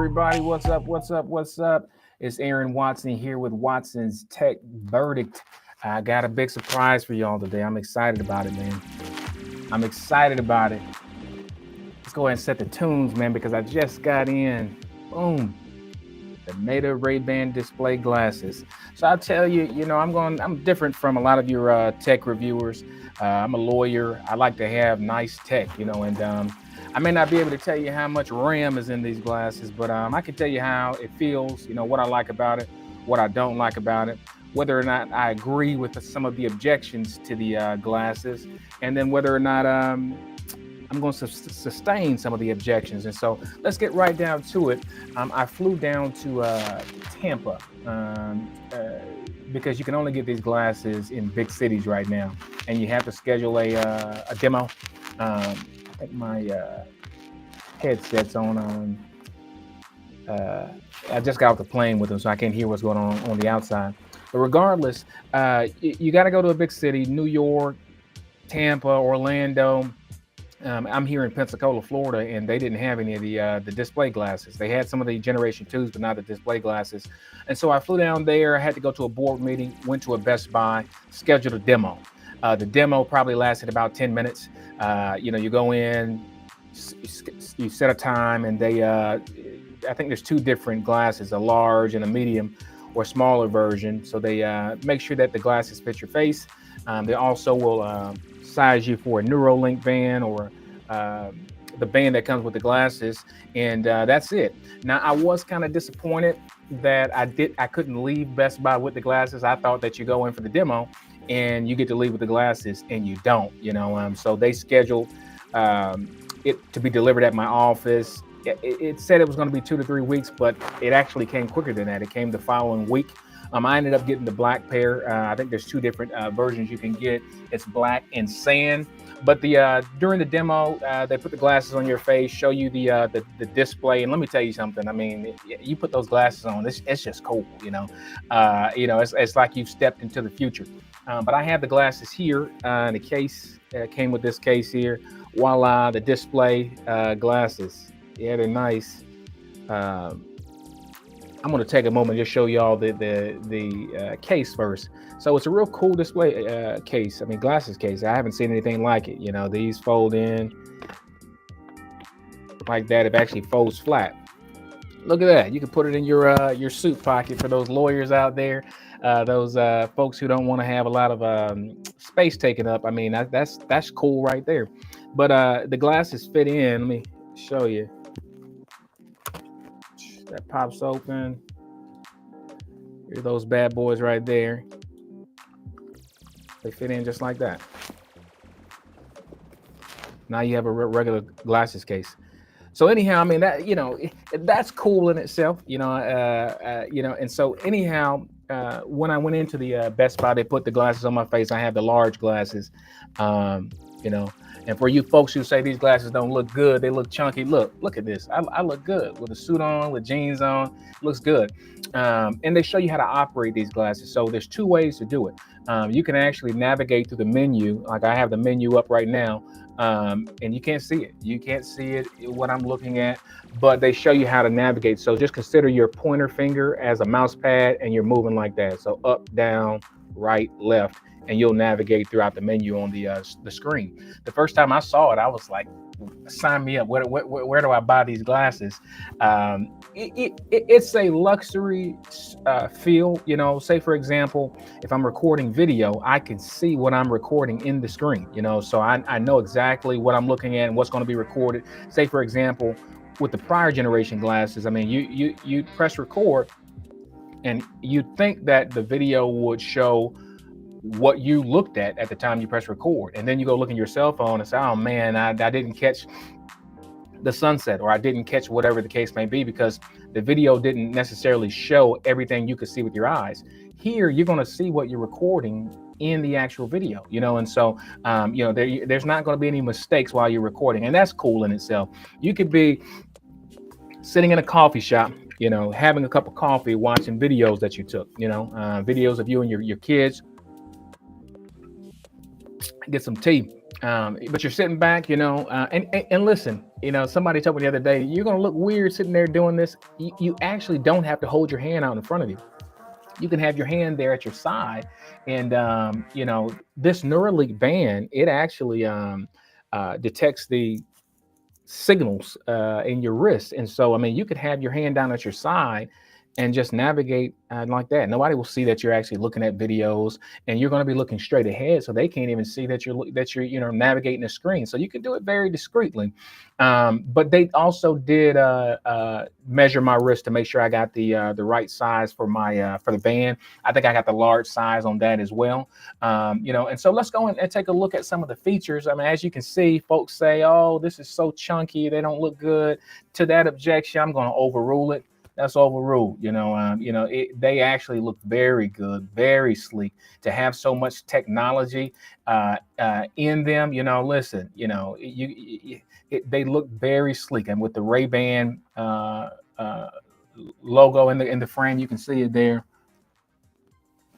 everybody? What's up? What's up? What's up? It's Aaron Watson here with Watson's Tech Verdict. I got a big surprise for y'all today. I'm excited about it, man. I'm excited about it. Let's go ahead and set the tunes, man, because I just got in. Boom. The Meta RayBan display glasses. So I'll tell you, I'm different from a lot of your tech reviewers. I'm a lawyer. I like to have nice tech, and I may not be able to tell you how much RAM is in these glasses, but I can tell you how it feels, what I like about it, what I don't like about it, whether or not I agree with some of the objections to the glasses, and then whether or not I'm going to sustain some of the objections. And so let's get right down to it. I flew down to Tampa because you can only get these glasses in big cities right now, and you have to schedule a demo. I think my headset's on. I just got off the plane with them, so I can't hear what's going on the outside. But regardless, you got to go to a big city: New York, Tampa, Orlando. I'm here in Pensacola, Florida, and they didn't have any of the display glasses. They had some of the Generation 2s, but not the display glasses. And so I flew down there. I had to go to a board meeting, went to a Best Buy, scheduled a demo. The demo probably lasted about 10 minutes. You go in, you set a time, and I think there's two different glasses, a large and a medium or smaller version. So they make sure that the glasses fit your face. They also will size you for a Neuralink band or the band that comes with the glasses, and that's it. Now, I was kind of disappointed that I couldn't leave Best Buy with the glasses. I thought that you go in for the demo and you get to leave with the glasses, and you don't. So they scheduled it to be delivered at my office. It said it was going to be 2 to 3 weeks, but it actually came quicker than that. It came the following week. I ended up getting the black pair. I think there's two different versions you can get. It's black and sand. But during the demo, they put the glasses on your face, show you the display. And let me tell you something. I mean, you put those glasses on, it's just cool. It's like you've stepped into the future. But I have the glasses here in the case. Came with this case here. Voila, the display glasses. Yeah, they're nice. I'm going to take a moment to just show y'all the case first. So it's a real cool display case. I mean, glasses case. I haven't seen anything like it. These fold in like that. It actually folds flat. Look at that. You can put it in your suit pocket for those lawyers out there. Those folks who don't want to have a lot of space taken up. I mean, that's cool right there. But the glasses fit in. Let me show you. That pops open. Here are those bad boys right there. They fit in just like that. Now you have a regular glasses case. So anyhow, I mean that that's cool in itself, And so anyhow, when I went into the Best Buy, they put the glasses on my face. I have the large glasses, And for you folks who say these glasses don't look good, they look chunky. Look at this. I look good with a suit on, with jeans on. Looks good. And they show you how to operate these glasses. So there's two ways to do it. You can actually navigate through the menu. Like I have the menu up right now, and you can't see it. You can't see it, what I'm looking at, but they show you how to navigate. So just consider your pointer finger as a mouse pad, and you're moving like that. So up, down, right, left. And you'll navigate throughout the menu on the screen. The first time I saw it, I was like, sign me up. Where do I buy these glasses? It's a luxury feel. Say, for example, if I'm recording video, I can see what I'm recording in the screen, so I know exactly what I'm looking at and what's going to be recorded. Say, for example, with the prior generation glasses, I mean, you press record and you'd think that the video would show what you looked at the time you press record, and then you go look in your cell phone and say, oh man, I didn't catch the sunset, or I didn't catch whatever the case may be, because the video didn't necessarily show everything you could see with your eyes. Here you're going to see what you're recording in the actual video, and so there's not going to be any mistakes while you're recording, and that's cool in itself. You could be sitting in a coffee shop, having a cup of coffee, watching videos that you took, videos of you and your kids. get some tea. But you're sitting back, and listen, somebody told me the other day, you're gonna look weird sitting there doing this. You actually don't have to hold your hand out in front of you. You can have your hand there at your side, and this Neuralink band, it actually detects the signals in your wrist. And so, I mean, you could have your hand down at your side and just navigate like that. Nobody will see that you're actually looking at videos, and you're going to be looking straight ahead, so they can't even see that you're navigating the screen. So you can do it very discreetly. But they also did measure my wrist to make sure I got the right size for my for the band. I think I got the large size on that as well. And so let's go in and take a look at some of the features. I mean, as you can see, folks say, "Oh, this is so chunky; they don't look good." To that objection, I'm going to overrule it. That's overruled. They actually look very good, very sleek. To have so much technology in them, listen, they look very sleek, and with the RayBan logo in the frame, you can see it there,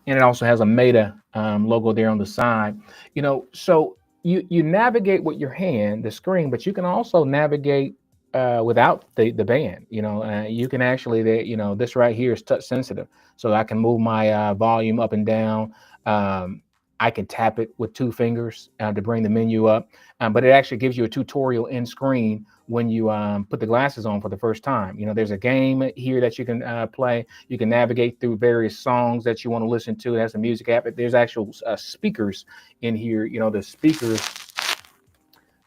and it also has a Meta logo there on the side. So you navigate with your hand, the screen, but you can also navigate without the band. You can actually, this right here is touch sensitive, so I can move my volume up and down. I can tap it with 2 fingers to bring the menu up, but it actually gives you a tutorial in screen when you put the glasses on for the first time. There's a game here that you can play. You can navigate through various songs that you want to listen to. It has a music app. There's actual speakers in here. The speakers,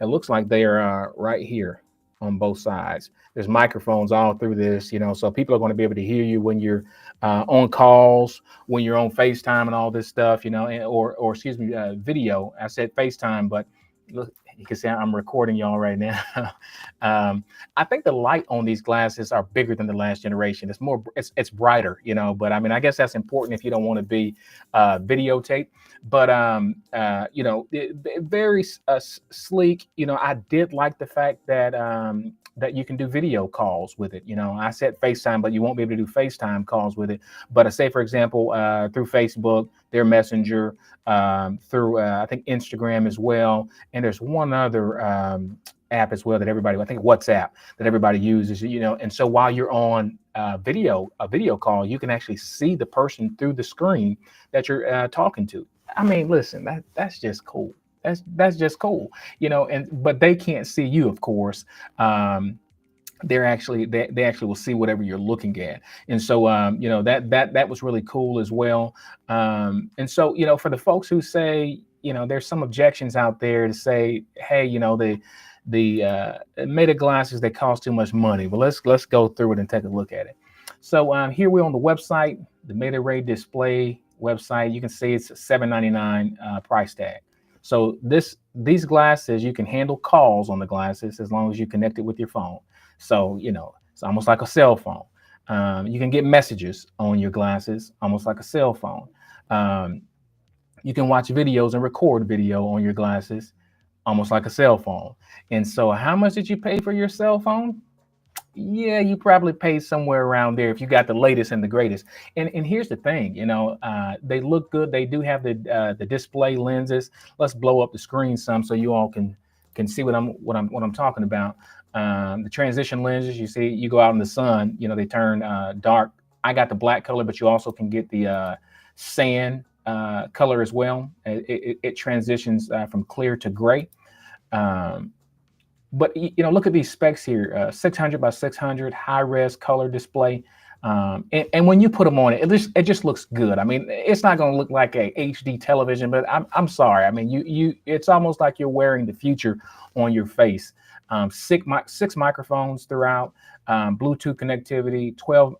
it looks like they are right here on both sides. There's microphones all through this, so people are going to be able to hear you when you're on calls, when you're on FaceTime and all this stuff, or excuse me, video. I said FaceTime, but look, you can see I'm recording y'all right now. I think the light on these glasses are bigger than the last generation. It's brighter, but I mean, I guess that's important if you don't want to be videotaped. But very sleek. I did like the fact that that you can do video calls with it. I said FaceTime, but you won't be able to do FaceTime calls with it. But say, for example, through Facebook, their Messenger, through I think Instagram as well, and there's one other app as well that everybody, I think WhatsApp, that everybody uses. And so while you're on a video call, you can actually see the person through the screen that you're talking to. I mean, listen, that's just cool. That's just cool, but they can't see you, of course. They actually will see whatever you're looking at, and so that was really cool as well. And so for the folks who say, there's some objections out there to say, hey, the Meta glasses, they cost too much money. Well, let's go through it and take a look at it. So here we're on the website, the Meta Ray Display website. You can see it's a $7.99 price tag. So these glasses, you can handle calls on the glasses as long as you connect it with your phone. So it's almost like a cell phone. You can get messages on your glasses, almost like a cell phone. You can watch videos and record video on your glasses, almost like a cell phone. And so how much did you pay for your cell phone? Yeah, you probably paid somewhere around there if you got the latest and the greatest. And here's the thing, they look good. They do have the display lenses. Let's blow up the screen some so you all can see what I'm talking about. The transition lenses, you see, you go out in the sun, they turn dark. I got the black color, but you also can get the sand color as well. It transitions from clear to gray. But look at these specs here: 600 by 600 high-res color display. And when you put them on it just looks good. I mean, it's not going to look like a HD television, but I'm sorry. I mean, it's almost like you're wearing the future on your face. 6 microphones throughout, Bluetooth connectivity, 12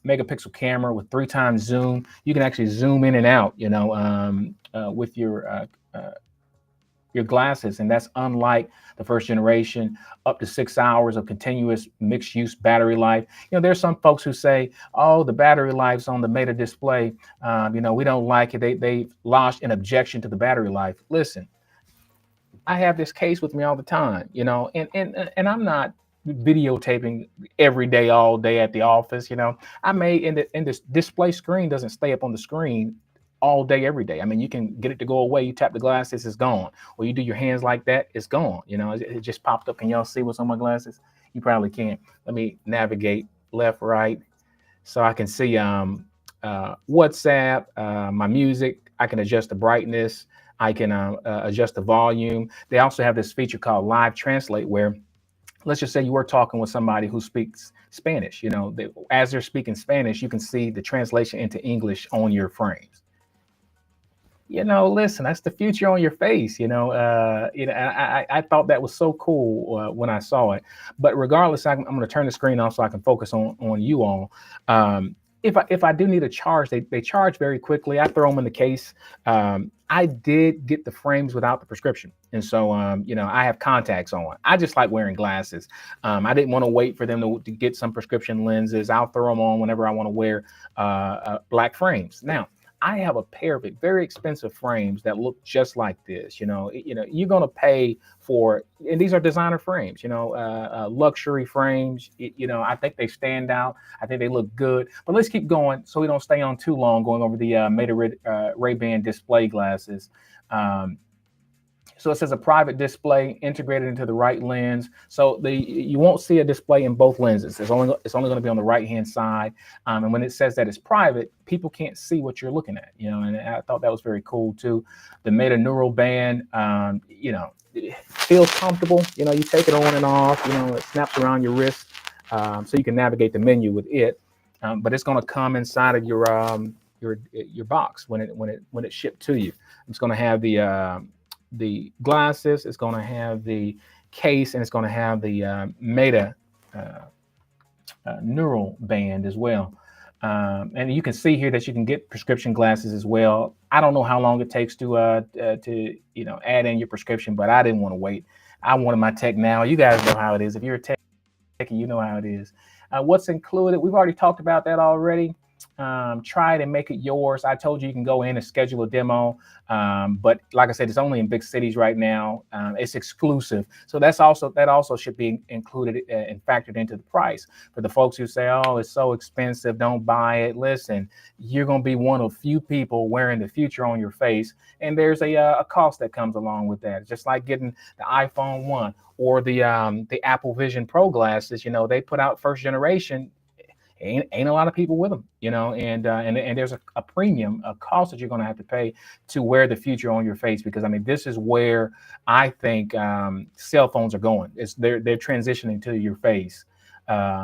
megapixel camera with 3 times zoom. You can actually zoom in and out, with your glasses, and that's unlike the first generation. Up to 6 hours of continuous mixed use battery life. There's some folks who say, oh, the battery life's on the Meta display, we don't like it. They lodged an objection to the battery life. Listen, I have this case with me all the time, and I'm not videotaping every day, all day at the office. I may, in this display screen doesn't stay up on the screen all day, every day. I mean, you can get it to go away. You tap the glasses, it's gone. Or you do your hands like that, it's gone. You know, it just popped up. Can y'all see what's on my glasses? You probably can't. Let me navigate left, right, so I can see WhatsApp, my music. I can adjust the brightness. I can adjust the volume. They also have this feature called Live Translate, where let's just say you were talking with somebody who speaks Spanish. You know, as they're speaking Spanish, you can see the translation into English on your frames. You know, listen, that's the future on your face. I thought that was so cool when I saw it. But regardless, I'm going to turn the screen off so I can focus on you all. If I do need a charge, they charge very quickly. I throw them in the case. I did get the frames without the prescription, and so I have contacts on. I just like wearing glasses. I didn't want to wait for them to get some prescription lenses. I'll throw them on whenever I want to wear black frames. Now, I have a pair of very expensive frames that look just like this. You're gonna pay for, and these are designer frames. Luxury frames. I think they stand out. I think they look good. But let's keep going so we don't stay on too long going over the RayBan display glasses. So it says a private display integrated into the right lens. So you won't see a display in both lenses. It's only going to be on the right hand side. And when it says that it's private, people can't see what you're looking at. And I thought that was very cool too. The Meta neural band, it feels comfortable. You take it on and off. It snaps around your wrist, so you can navigate the menu with it. But it's going to come inside of your box when it's shipped to you. It's going to have the glasses, it's going to have the case, and it's going to have the Meta neural band as well. And you can see here that you can get prescription glasses as well. I don't know how long it takes to add in your prescription, but I didn't want to wait. I wanted my tech now. You guys know how it is. If you're a techie, you know how it is. What's included? We've already talked about that already. Try it and make it yours. I told you can go in and schedule a demo, but like I said, it's only in big cities right now. It's exclusive, so that also should be included and factored into the price. For the folks who say, "Oh, it's so expensive, don't buy it," listen, you're going to be one of few people wearing the future on your face, and there's a cost that comes along with that. Just like getting the iPhone 1 or the Apple Vision Pro glasses. They put out first generation. Ain't a lot of people with them, and there's a premium, a cost that you're going to have to pay to wear the future on your face, because this is where I think cell phones are going. They're transitioning to your face.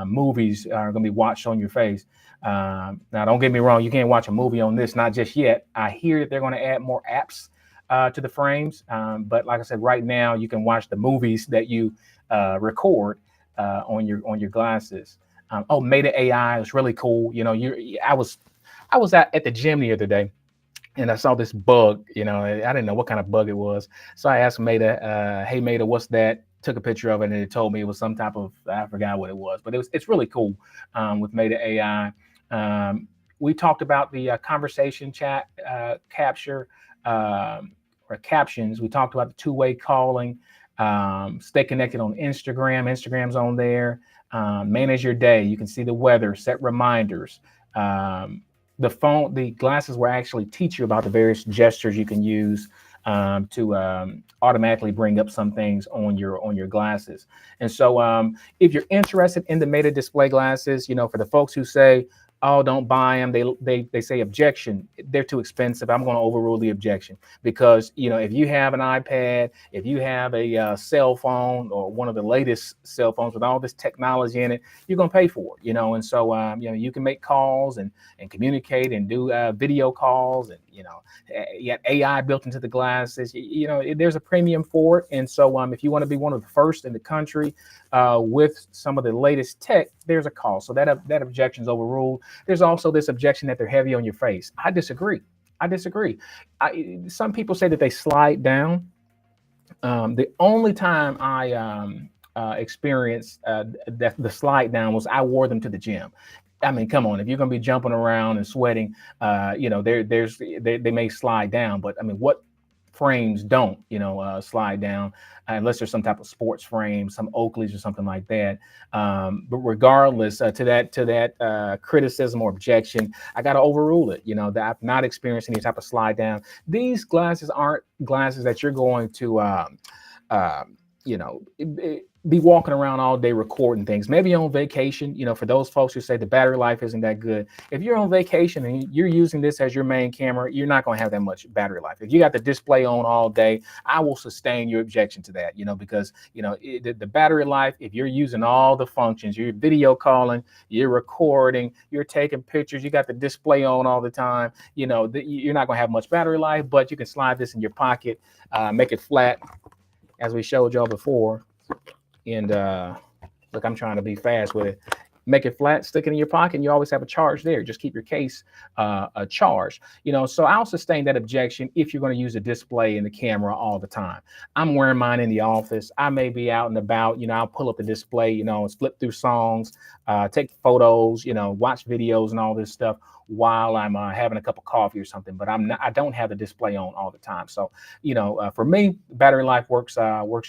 Movies are going to be watched on your face. Now, don't get me wrong, you can't watch a movie on this, not just yet. I hear that they're going to add more apps to the frames, but like I said, right now you can watch the movies that you record on your glasses. Meta AI is really cool. I was at the gym the other day, and I saw this bug. I didn't know what kind of bug it was. So I asked Meta, "Hey Meta, what's that?" Took a picture of it, and it told me it was some type of, I forgot what it was, but it's really cool with Meta AI. We talked about the conversation chat capture or captions. We talked about the two-way calling. Stay connected on Instagram. Instagram's on there. Manage your day. You can see the weather, set reminders. The glasses will actually teach you about the various gestures you can use to automatically bring up some things on your glasses. And so if you're interested in the Meta display glasses, for the folks who say, "Oh, don't buy them," they say objection, they're too expensive. I'm going to overrule the objection, because if you have an iPad, if you have a cell phone or one of the latest cell phones with all this technology in it, you're going to pay for it. And so you can make calls and communicate and do video calls, and you got AI built into the glasses. There's a premium for it. And so if you want to be one of the first in the country with some of the latest tech, there's a cost. So that objection is overruled. There's also this objection that they're heavy on your face. I disagree. Some people say that they slide down. The only time I experienced the slide down was I wore them to the gym. Come on, if you're going to be jumping around and sweating, they may slide down. But what frames don't, slide down unless there's some type of sports frame, some Oakleys or something like that. But regardless, to that criticism or objection, I got to overrule it. That I've not experienced any type of slide down. These glasses aren't glasses that you're going to, you know, be walking around all day recording things. Maybe on vacation, for those folks who say the battery life isn't that good. If you're on vacation and you're using this as your main camera, you're not going to have that much battery life. If you got the display on all day, I will sustain your objection to that, because, the battery life, if you're using all the functions, you're video calling, you're recording, you're taking pictures, you got the display on all the time, you're not going to have much battery life, but you can slide this in your pocket, make it flat, as we showed y'all before. And look, I'm trying to be fast with it. Make it flat, stick it in your pocket, and you always have a charge there. Just keep your case charged. So I'll sustain that objection if you're going to use a display in the camera all the time. I'm wearing mine in the office. I may be out and about. I'll pull up the display. Flip through songs, take photos. Watch videos and all this stuff while I'm having a cup of coffee or something. But I don't have the display on all the time. So for me, battery life works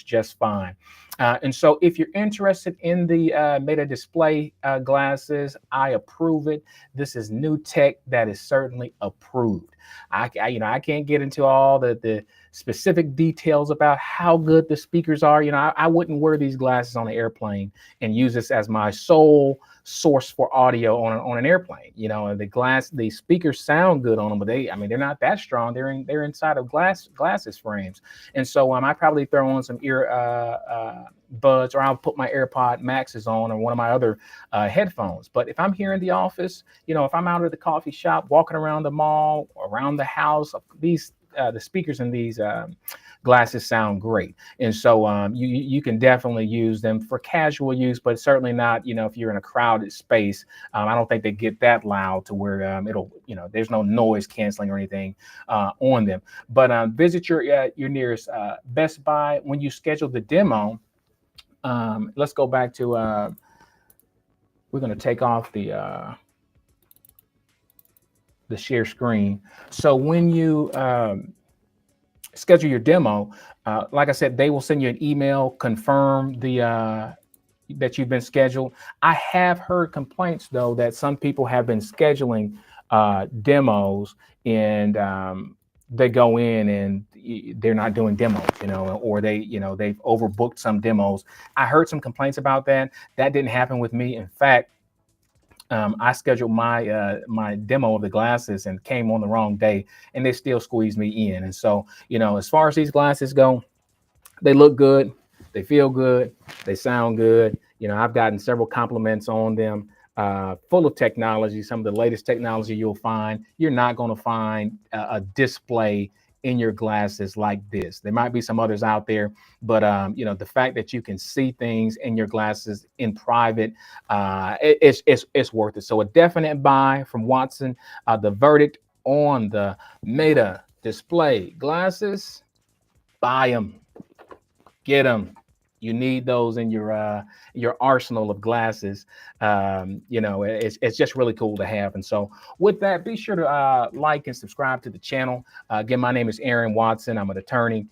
just fine. And so if you're interested in the Meta display glasses, I approve it. This is new tech that is certainly approved. I can't get into all the specific details about how good the speakers are. I wouldn't wear these glasses on an airplane and use this as my sole source for audio on an airplane. The speakers sound good on them, but they're not that strong. They're inside of glasses frames. And so I probably throw on some ear buds, or I'll put my AirPod Maxes on, or one of my other headphones. But if I'm here in the office, if I'm out at the coffee shop, walking around the mall, around the house, the speakers in these glasses sound great. And so you can definitely use them for casual use, but certainly not, if you're in a crowded space. I don't think they get that loud to where it'll, there's no noise canceling or anything on them. But visit your nearest Best Buy. When you schedule the demo, let's go back to, we're going to take off the share screen. So when you schedule your demo, like I said, they will send you an email, confirm that you've been scheduled. I have heard complaints, though, that some people have been scheduling demos and they go in and they're not doing demos, or they've overbooked some demos. I heard some complaints about that. That didn't happen with me. In fact, I scheduled my demo of the glasses and came on the wrong day, and they still squeezed me in. And so, as far as these glasses go, they look good, they feel good, they sound good. I've gotten several compliments on them. Full of technology, some of the latest technology you'll find. You're not going to find a display in your glasses like this. There might be some others out there, but the fact that you can see things in your glasses in private, it's worth it. So a definite buy from Watson. The verdict on the Meta display glasses: buy them, get them. You need those in your arsenal of glasses. It's just really cool to have. And so with that, be sure to like and subscribe to the channel. Again, my name is Aaron Watson. I'm an attorney.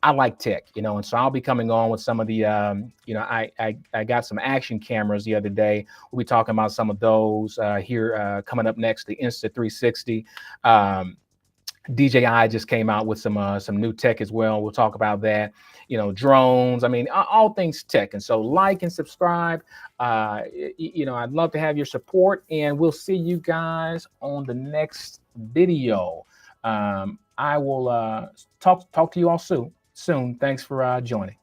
I like tech, and so I'll be coming on with some of the, I got some action cameras the other day. We'll be talking about some of those here coming up next, the Insta360. DJI just came out with some new tech as well. We'll talk about that. Drones. All things tech. And so like and subscribe. I'd love to have your support, and we'll see you guys on the next video. I will talk to you all soon. Thanks for joining.